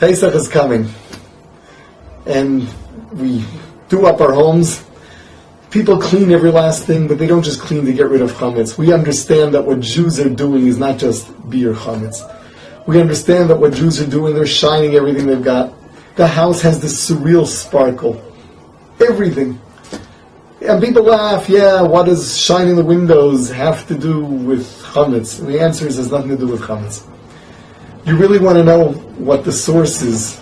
Pesach is coming, and we do up our homes. People clean every last thing, but they don't just clean to get rid of chametz. We understand that what Jews are doing is not just beer chametz. We understand that what Jews are doing, they're shining everything they've got. The house has this surreal sparkle. Everything. And people laugh, what does shining the windows have to do with chametz? And the answer is, it has nothing to do with chametz. You really want to know what the source is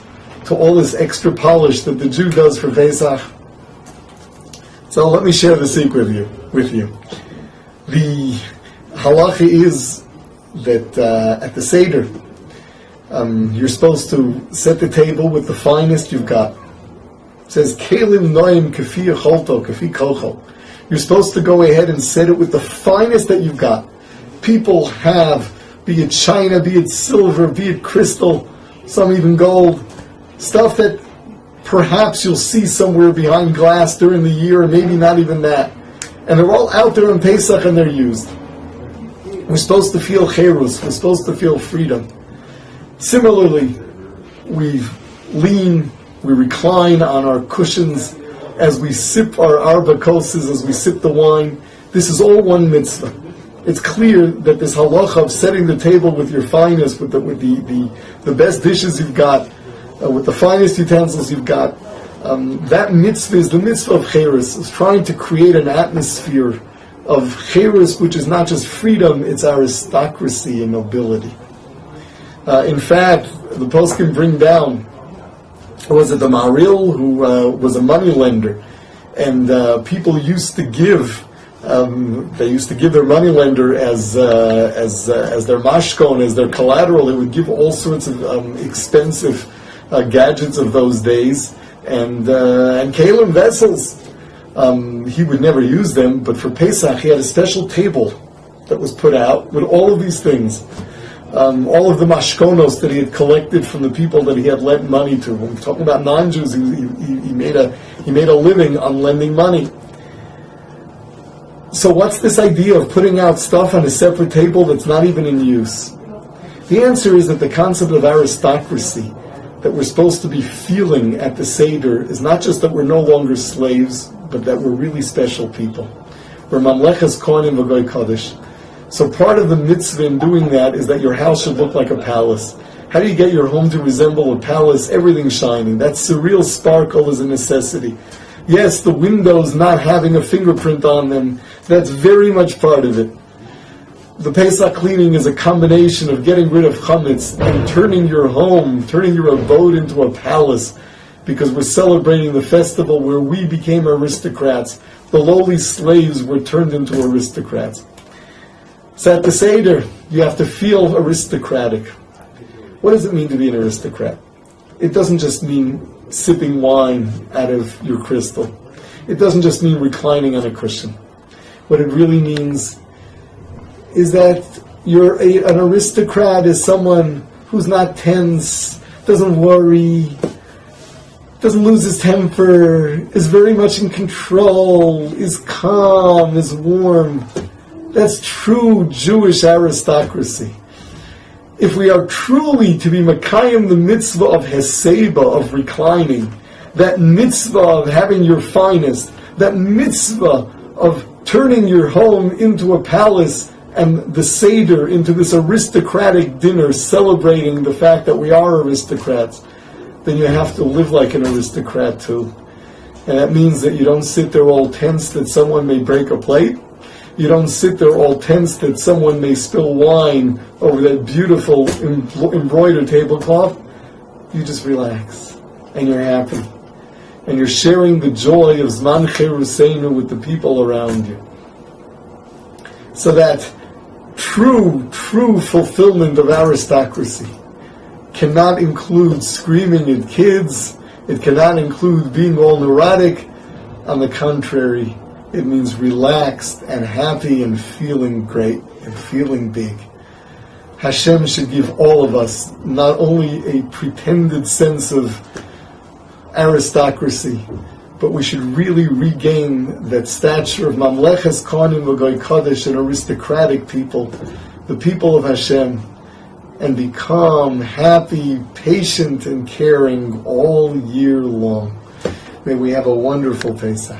to all this extra polish that the Jew does for Pesach? So let me share the secret with you. The halacha is that at the Seder, you're supposed to set the table with the finest you've got. It says, Kelim noim kafi cholto, kafi kocho. You're supposed to go ahead and set it with the finest that you've got. People have, be it china, be it silver, be it crystal, some even gold, stuff that perhaps you'll see somewhere behind glass during the year, or maybe not even that. And they're all out there on Pesach and they're used. We're supposed to feel cherus, we're supposed to feel freedom. Similarly, we recline on our cushions as we sip our arba koses, as we sip the wine. This is all one mitzvah. It's clear that this halacha of setting the table with your finest, with the best dishes you've got, with the finest utensils you've got, that mitzvah is the mitzvah of cherus. It's trying to create an atmosphere of cherus, which is not just freedom, it's aristocracy and nobility. In fact, the poskim bring down, was it the Maril, who was a money lender, and people used to give. They used to give their moneylender as their mashkon, as their collateral. They would give all sorts of expensive gadgets of those days, and kalim vessels. He would never use them, but for Pesach he had a special table that was put out with all of these things, all of the mashkonos that he had collected from the people that he had lent money to. When we're talking about non-Jews, he made a living on lending money. So what's this idea of putting out stuff on a separate table that's not even in use? The answer is that the concept of aristocracy that we're supposed to be feeling at the Seder is not just that we're no longer slaves, but that we're really special people. We're mamlechas kohanim v'goy kodesh. So part of the mitzvah in doing that is that your house should look like a palace. How do you get your home to resemble a palace? Everything shining. That surreal sparkle is a necessity. Yes, the windows not having a fingerprint on them, that's very much part of it. The Pesach cleaning is a combination of getting rid of chametz and turning your home, turning your abode into a palace, because we're celebrating the festival where we became aristocrats. The lowly slaves were turned into aristocrats. So at the Seder, you have to feel aristocratic. What does it mean to be an aristocrat? It doesn't just mean sipping wine out of your crystal. It doesn't just mean reclining on a cushion. What it really means is that an aristocrat is someone who's not tense, doesn't worry, doesn't lose his temper, is very much in control, is calm, is warm. That's true Jewish aristocracy. If we are truly to be Makayim, the mitzvah of Heseba, of reclining, that mitzvah of having your finest, that mitzvah of turning your home into a palace and the Seder into this aristocratic dinner celebrating the fact that we are aristocrats, then you have to live like an aristocrat too. And that means that you don't sit there all tense that someone may break a plate. You don't sit there all tense that someone may spill wine over that beautiful embroidered tablecloth. You just relax, and you're happy. And you're sharing the joy of Zman Cheruseinu with the people around you. So that true fulfillment of aristocracy cannot include screaming at kids. It cannot include being all neurotic. On the contrary, it means relaxed and happy and feeling great and feeling big. Hashem should give all of us not only a pretended sense of aristocracy, but we should really regain that stature of Mamleches Kohanim V'Goy Kodesh, an aristocratic people, the people of Hashem. and become happy, patient, and caring all year long. May we have a wonderful Pesach.